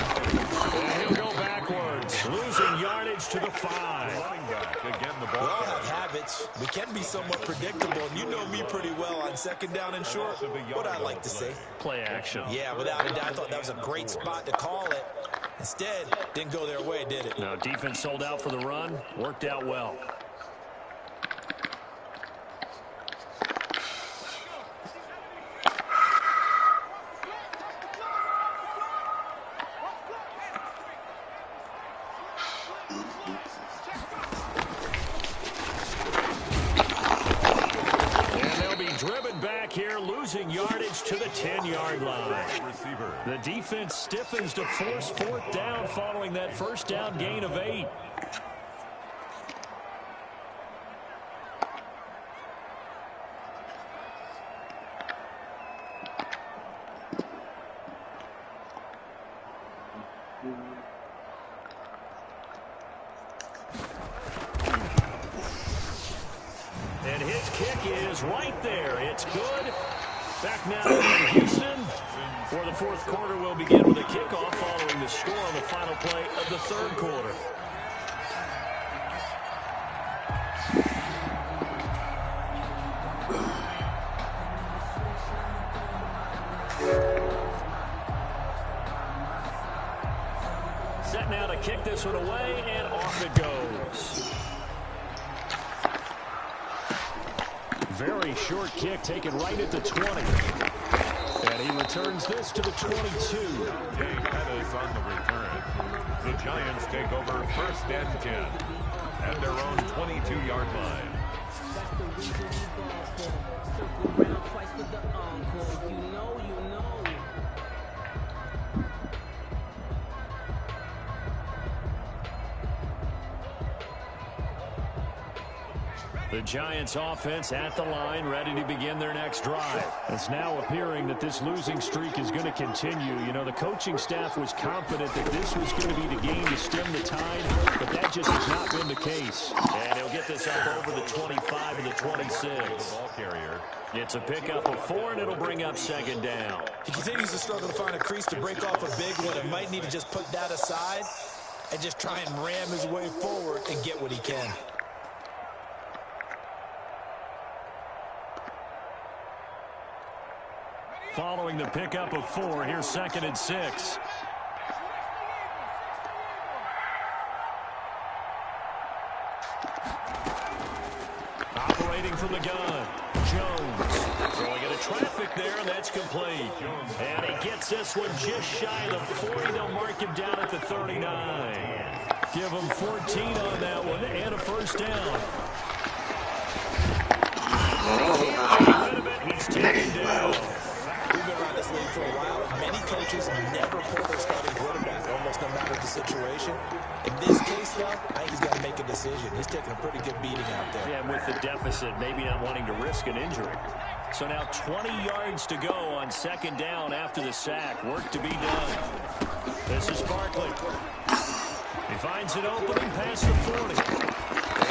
And he'll go backwards, losing yardage to the 5. Running back again, the We ball. all have habits. We can be somewhat predictable, and you know me pretty well on 2nd down and short. What I like to say. Play action. Yeah, without a doubt, I thought that was a great spot to call it. Instead, didn't go their way, did it? Now defense sold out for the run. Worked out well. Driven back here, losing yardage to the 10-yard line. Receiver. The defense stiffens to force 4th down following that 1st down gain of 8. And his kick is right there. It's good. Back now in Houston, where the 4th quarter will begin with a kickoff following the score on the final play of the 3rd quarter. Set now to kick this one away, and off it goes. Very short kick taken right at the 20. And he returns this to the 22. Dave Pettis on the return. The Giants take over 1st and 10 at their own 22-yard line. The Giants offense at the line, ready to begin their next drive. It's now appearing that this losing streak is going to continue. You know, the coaching staff was confident that this was going to be the game to stem the tide, but that just has not been the case. And he'll get get this up over the 25 and the 26. Ball carrier. It's a pickup of 4, and it'll bring up second down. He continues to struggle to find a crease to break off a big one and might need to just put that aside and just try and ram his way forward and get what he can. Following the pickup of 4, here's 2nd and 6. Operating from the gun, Jones. Throwing into traffic there, and that's complete. And he gets this one just shy of the 40. They'll mark him down at the 39. Give him 14 on that one, and a first down. He's taken down. We've been around this league for a while. Many coaches never pull their starting quarterback, almost no matter the situation. In this case, though, I think he's got to make a decision. He's taking a pretty good beating out there. Yeah, and with the deficit, maybe not wanting to risk an injury. So now 20 yards to go on 2nd down after the sack. Work to be done. This is Barkley. He finds an opening past the 40.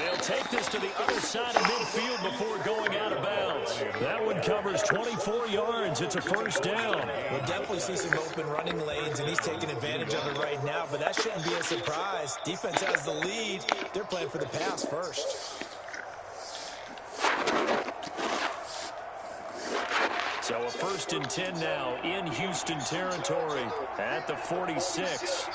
They'll take this to the other side of midfield before going out of bounds. That one covers 24 yards. It's a first down. We'll definitely see some open running lanes, and he's taking advantage of it right now, but that shouldn't be a surprise. Defense has the lead. They're playing for the pass first. So a 1st and 10 now in Houston territory at the 46.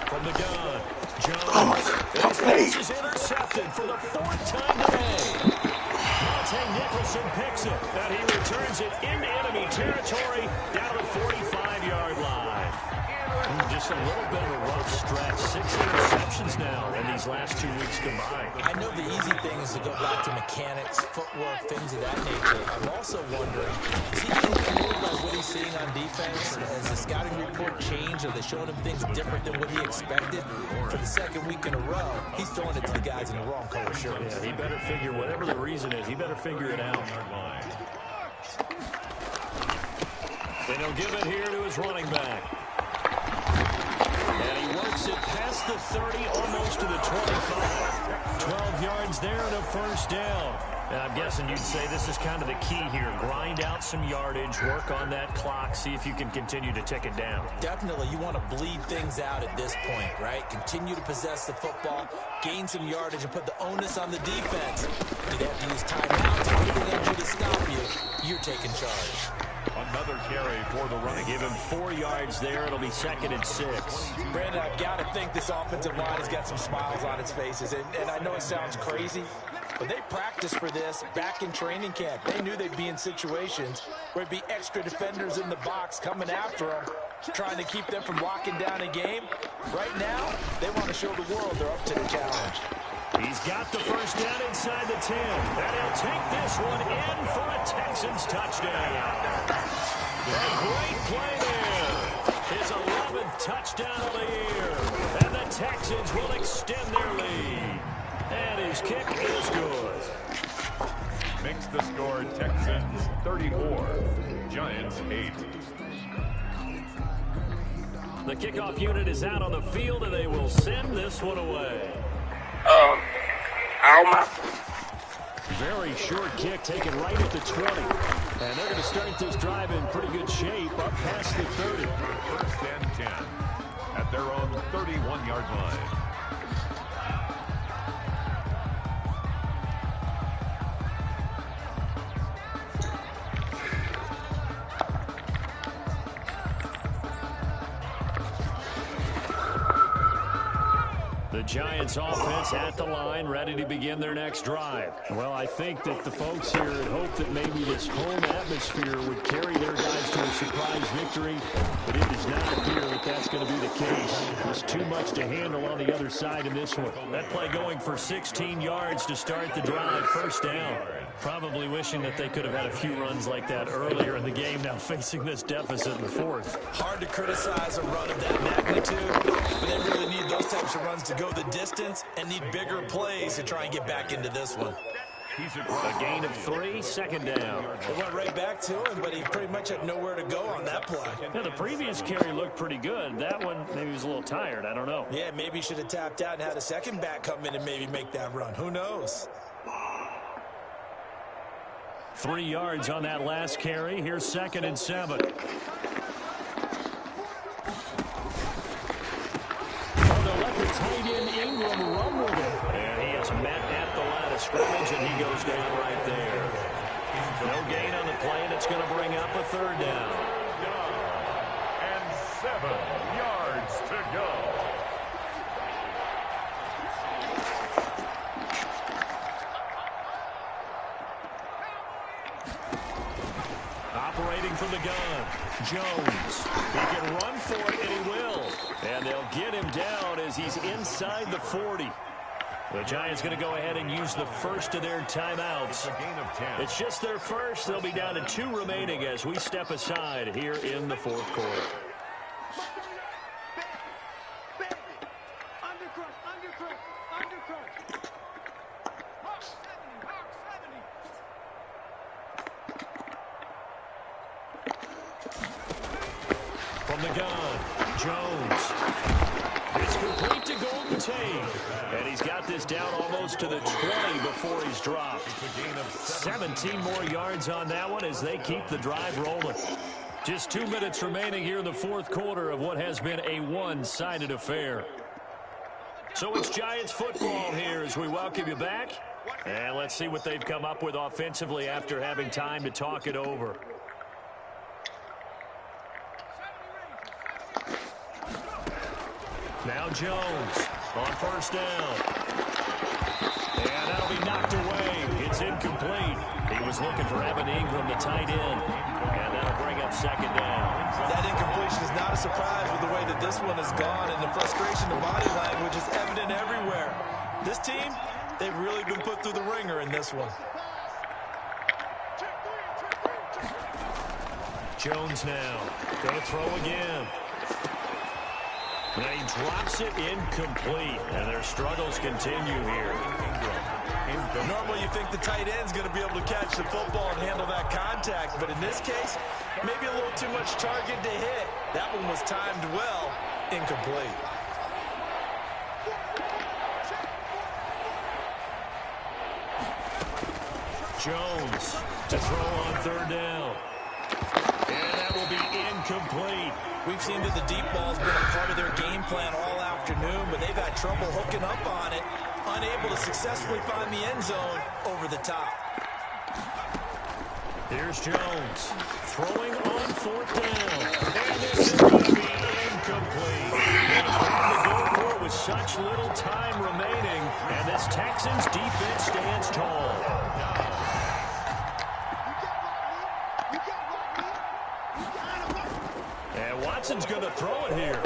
From the gun, Jones. This pass is intercepted for the 4th time today. Monte Nicholson picks it, and he returns it into enemy territory down the 45-yard line. Just a little bit of a rough stretch. 6 interceptions now in these last 2 weeks combined. I know the easy thing is to go back to mechanics, footwork, things of that nature. I'm also wondering, is he getting fooled by what he's seeing on defense? Has the scouting report changed? Are they showing him things different than what he expected? For the 2nd week in a row, he's throwing it to the guys in the wrong color shirts. Yeah, he better figure, whatever the reason is, he better figure it out. Then he'll give it here to his running back. And he works it past the 30, almost to the 25. 12 yards there and a first down. And I'm guessing you'd say this is kind of the key here. Grind out some yardage, work on that clock, see if you can continue to tick it down. Definitely, you want to bleed things out at this point, right? Continue to possess the football, gain some yardage, and put the onus on the defense. You'd have to use timeouts, anything else to stop you. You're taking charge. Another carry for the running. Give him 4 yards there. It'll be 2nd and 6. Brandon, I've got to think this offensive line has got some smiles on its faces. And I know it sounds crazy, but they practiced for this back in training camp. They knew they'd be in situations where it'd be extra defenders in the box coming after them, trying to keep them from locking down a game. Right now, they want to show the world they're up to the challenge. He's got the first down inside the 10. And he'll take this one in for a Texans touchdown. A great play there. His 11th touchdown of the year. And the Texans will extend their lead. And his kick is good. Makes the score Texans 34, Giants 8. The kickoff unit is out on the field, and they will send this one away. Very short kick taken right at the 20. And they're going to start this drive in pretty good shape up past the 30. 1st and 10 at their own 31-yard line. The Giants offense at the line, ready to begin their next drive. Well, I think that the folks here had hoped that maybe this home atmosphere would carry their guys to a surprise victory, but it does not appear that that's going to be the case. There's too much to handle on the other side in this one. That play going for 16 yards to start the drive, first down. Probably wishing that they could have had a few runs like that earlier in the game, now facing this deficit in the 4th. Hard to criticize a run of that magnitude, but they really need those types of runs to go the distance and need bigger plays to try and get back into this one. A gain of 3, second down. They went right back to him, but he pretty much had nowhere to go on that play. Yeah, the previous carry looked pretty good. That one, maybe he was a little tired. I don't know. Yeah, maybe he should have tapped out and had a second back come in and maybe make that run. Who knows? 3 yards on that last carry. Here's 2nd and 7. They'll let the tight end Ingram run with it. And he is met at the line of scrimmage, and he goes down right there. No gain on the play, and it's going to bring up a 3rd down. And 7 yards to go. Operating from the gun, Jones. He can run for it, and he will. And they'll get him down as he's inside the 40. The Giants going to go ahead and use the first of their timeouts. It's a gain of 10. It's just their first. They'll be down to 2 remaining as we step aside here in the 4th quarter. From the gun, Jones. It's complete to Golden Tate. And he's got this down almost to the 20 before he's dropped. 17 more yards on that one as they keep the drive rolling. Just 2 minutes remaining here in the 4th quarter of what has been a one-sided affair. So it's Giants football here as we welcome you back. And let's see what they've come up with offensively after having time to talk it over. Now Jones on 1st down. And that'll be knocked away. It's incomplete. He was looking for Evan Ingram, the tight end. And that'll bring up 2nd down. That incompletion is not a surprise with the way that this one has gone, and the frustration, the body language is evident everywhere. This team, they've really been put through the ringer in this one. Jones now. Going to throw again. And he drops it incomplete. And their struggles continue here. Normally you think the tight end's going to be able to catch the football and handle that contact, but in this case, maybe a little too much target to hit. That one was timed well, incomplete. Jones to throw on 3rd down. And that will be incomplete. We've seen that the deep ball's been a part of their game plan all afternoon, but they've had trouble hooking up on it, unable to successfully find the end zone over the top. Here's Jones throwing on 4th down. And this is going to be incomplete. They had to go for it with such little time remaining, and this Texans defense stands tall. And Watson's going to throw it here.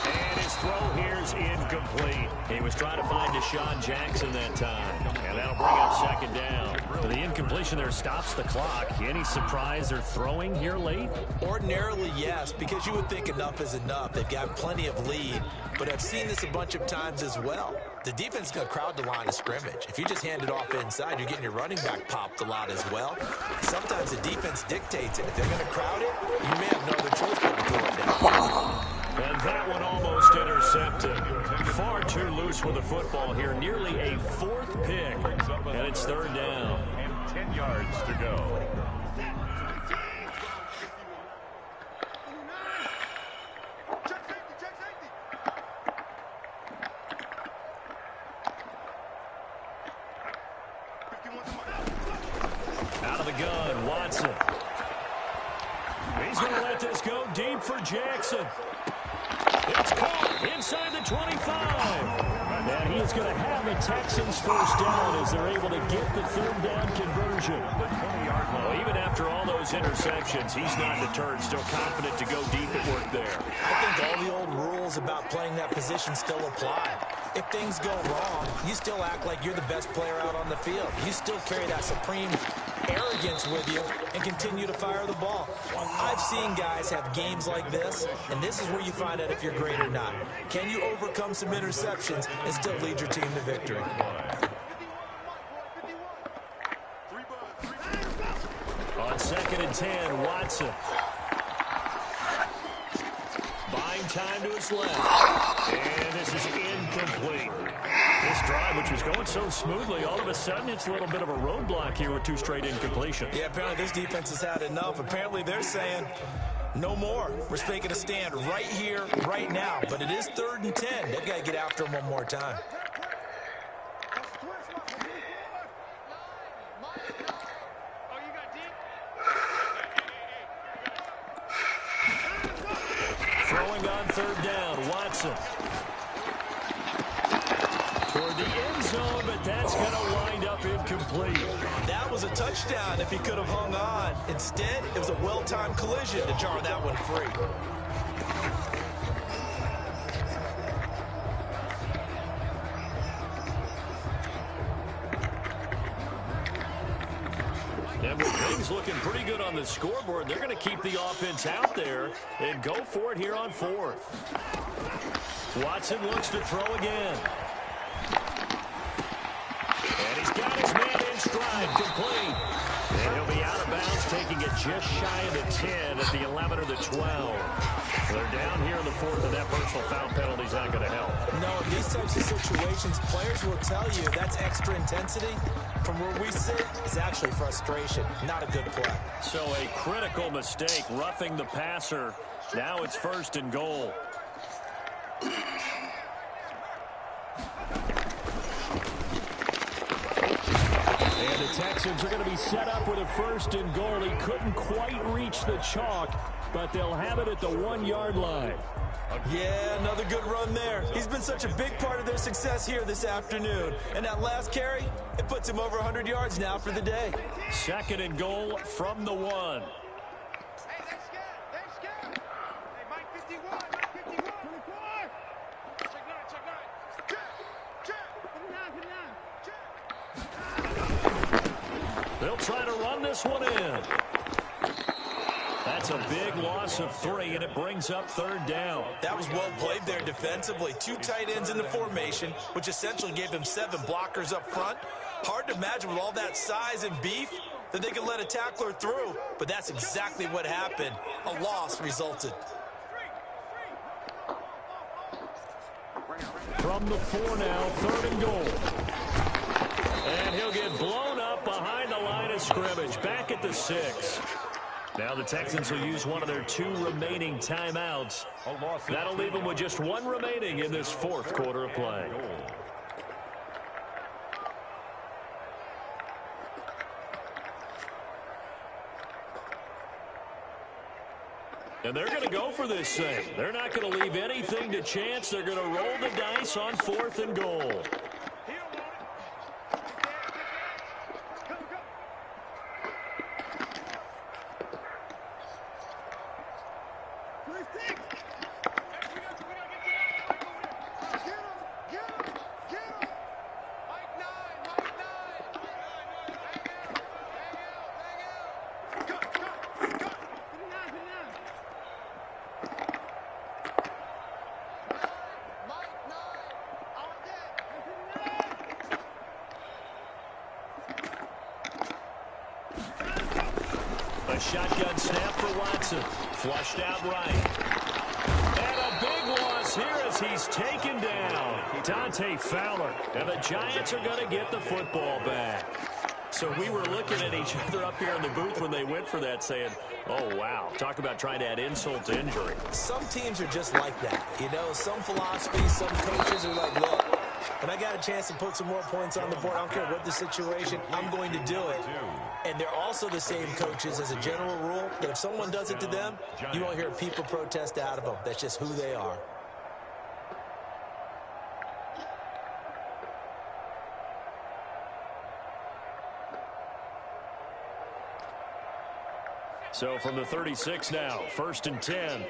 And his throw here's incomplete. He was trying to find Deshaun Jackson that time. And that'll bring up 2nd down. The incompletion there stops the clock. Any surprise they're throwing here late? Ordinarily, yes, because you would think enough is enough. They've got plenty of lead, but I've seen this a bunch of times as well. The defense is going to crowd the line of scrimmage. If you just hand it off inside, you're getting your running back popped a lot as well. Sometimes the defense dictates it. If they're going to crowd it, you may have no other choice but to throw it down. And that one almost intercepted. Far too loose with the football here. Nearly a 4th pick. And it's 3rd down. And 10 yards to go. Out of the gun, Watson. He's going to let this go deep for Jackson. It's caught inside the 25. And he is going to have the Texans 1st down as they're able to get the 3rd down conversion. Well, even after all those interceptions, he's not deterred, still confident to go deep and work there. I think all the old rules about playing that position still apply. If things go wrong, you still act like you're the best player out on the field. You still carry that supreme arrogance with you and continue to fire the ball. I've seen guys have games like this, and this is where you find out if you're great or not. Can you overcome some interceptions and still lead your team to victory? On 2nd and 10, Watson. Buying time to his left. And this is incomplete. This drive, which was going so smoothly, all of a sudden it's a little bit of a roadblock here with 2 straight incompletions. Yeah, apparently this defense has had enough. Apparently they're saying, no more. We're making a stand right here, right now. But it is 3rd and 10. They've got to get after him one more time. Throwing on 3rd down, Watson. Toward the end zone, but that's going to wind up incomplete. That was a touchdown if he could have hung on. Instead, it was a well-timed collision to jar that one free. And with things looking pretty good on the scoreboard, they're going to keep the offense out there and go for it here on 4th. Watson looks to throw again. And he's got his man in stride, complete. And he'll be out of bounds, taking it just shy of the 10 at the 11 or the 12. They're down here in the 4th, and that personal foul penalty is not going to help. No, in these types of situations, players will tell you that's extra intensity. From where we sit, it's actually frustration, not a good play. So a critical mistake, roughing the passer. Now it's 1st and goal. And the Texans are going to be set up with a 1st and goal. He couldn't quite reach the chalk, but they'll have it at the 1-yard line. Yeah, another good run there. He's been such a big part of their success here this afternoon. And that last carry, it puts him over 100 yards now for the day. 2nd and goal from the 1. They'll try to run this one in. That's a big loss of 3, and it brings up 3rd down. That was well played there defensively. 2 tight ends in the formation, which essentially gave him 7 blockers up front. Hard to imagine with all that size and beef that they could let a tackler through, but that's exactly what happened. A loss resulted. From the 4 now, 3rd and goal. And he'll get blown up behind the line of scrimmage, back at the 6. Now the Texans will use one of their 2 remaining timeouts. That'll leave them with just 1 remaining in this 4th quarter of play. And they're going to go for this thing. They're not going to leave anything to chance. They're going to roll the dice on 4th and goal. A shotgun snap for Watson. Flushed out right. And a big loss here as he's taken down. Dante Fowler. And the Giants are going to get the football back. So we were looking at each other up here in the booth when they went for that saying, oh, wow, talk about trying to add insult to injury. Some teams are just like that. You know, some philosophies, some coaches are like, look, when I got a chance to put some more points on the board, I don't care what the situation, I'm going to do it. And they're also the same coaches as a general rule that if someone does it to them, you won't hear people protest out of them. That's just who they are. So from the 36 now, 1st and 10.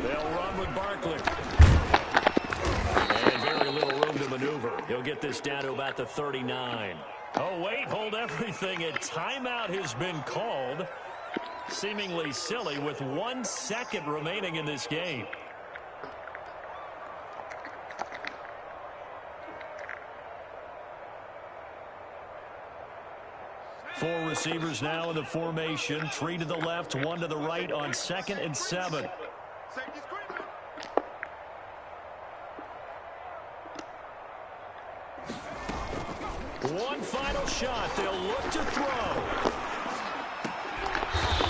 They'll run with Barkley. And very little room to maneuver. He'll get this down to about the 39. Oh, wait, hold everything. A timeout has been called. Seemingly silly with 1 second remaining in this game. Four receivers now in the formation. 3 to the left, 1 to the right on 2nd and 7. One final shot. They'll look to throw.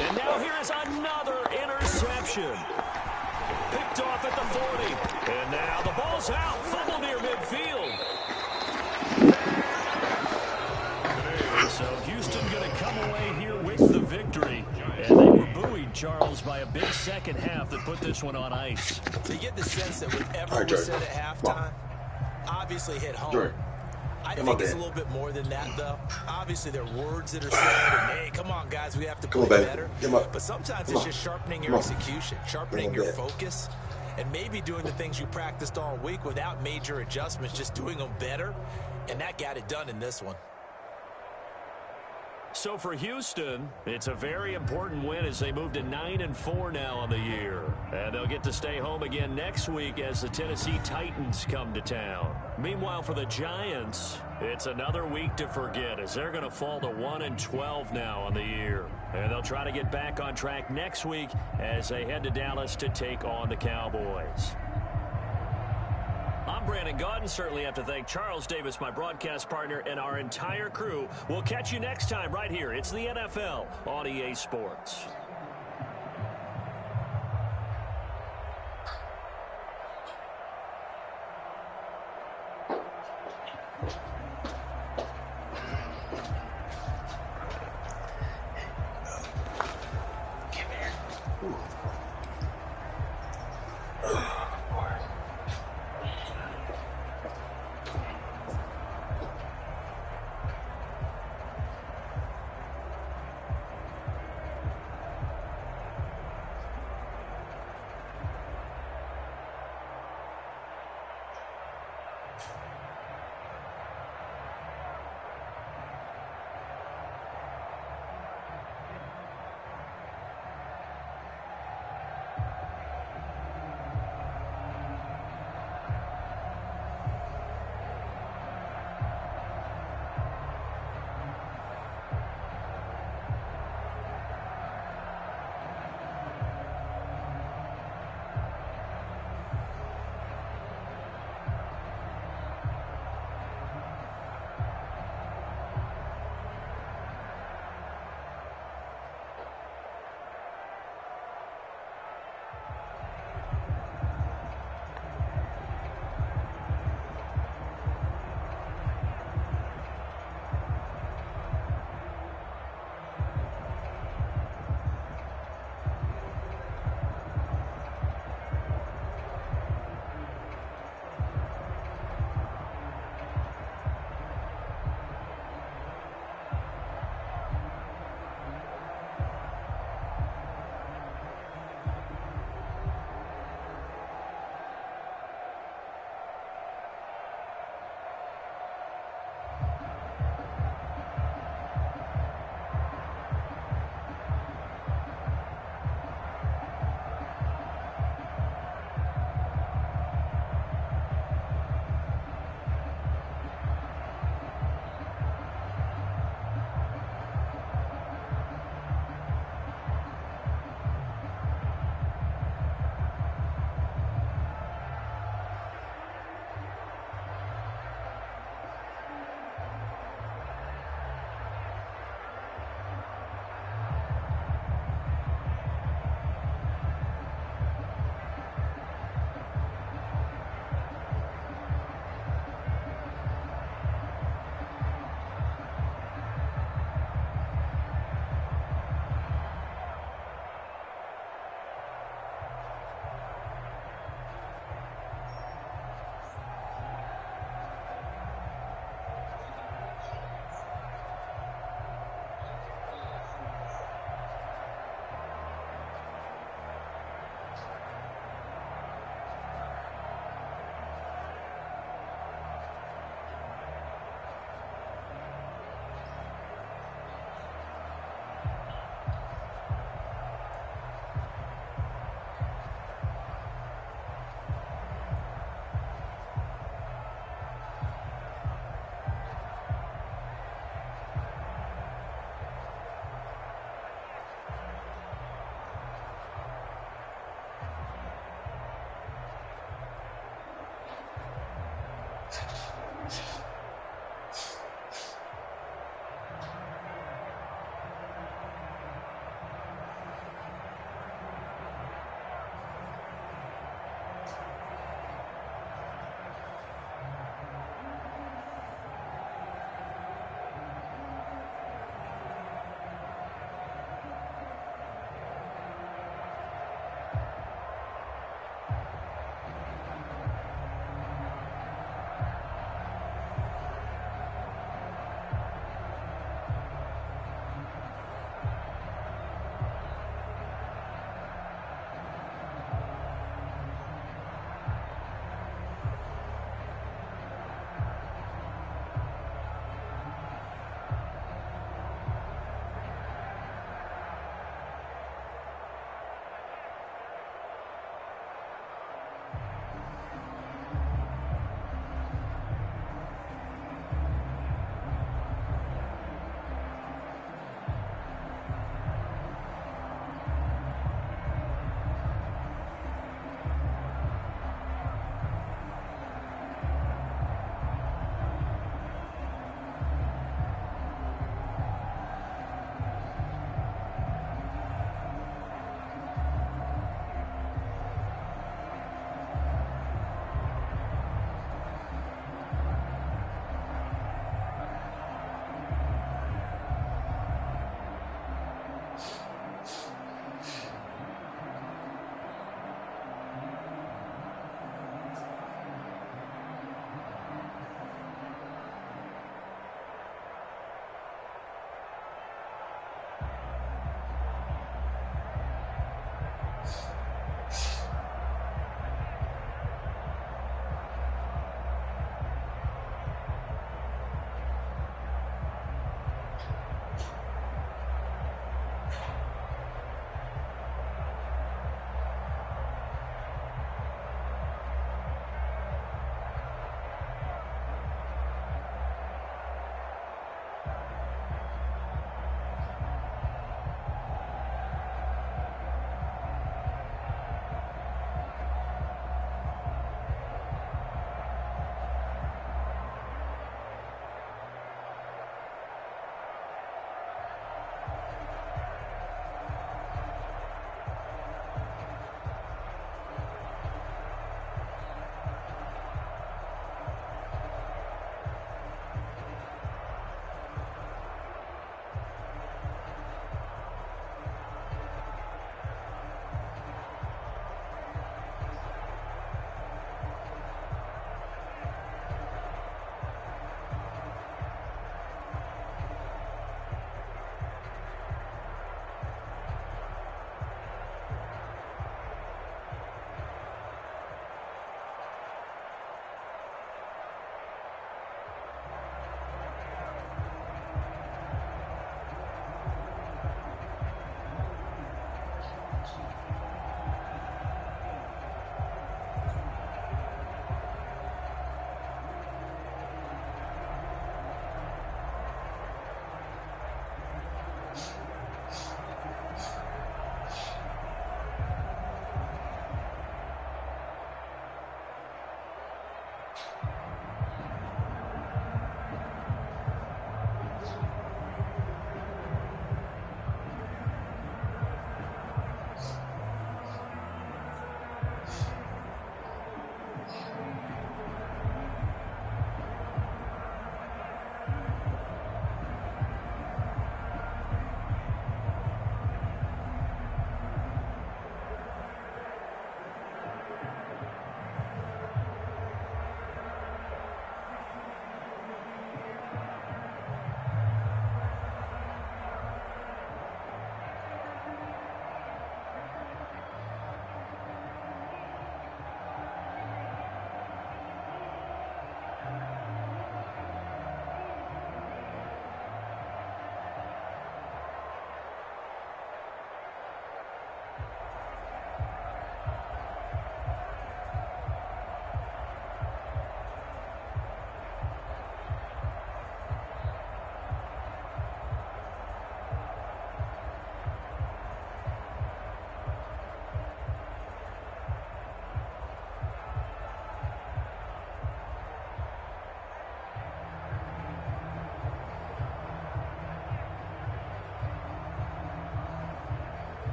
And now here is another interception. Picked off at the 40. And now the ball's out. Fumble near midfield. So Houston going to come away here with the victory. And they were buoyed, Charles, by a big second half that put this one on ice. So you get the sense that whatever was said at halftime obviously hit home. I think it's a little bit more than that, though. Obviously, there are words that are said, and, hey, come on, guys, we have to play better. But sometimes it's just sharpening your execution, sharpening your focus, and maybe doing the things you practiced all week without major adjustments, just doing them better, and that got it done in this one. So for Houston, it's a very important win as they move to 9-4 now on the year. And they'll get to stay home again next week as the Tennessee Titans come to town. Meanwhile, for the Giants, it's another week to forget as they're going to fall to 1-12 now on the year. And they'll try to get back on track next week as they head to Dallas to take on the Cowboys. I'm Brandon Gaudin. Certainly have to thank Charles Davis, my broadcast partner, and our entire crew. We'll catch you next time right here. It's the NFL on EA Sports.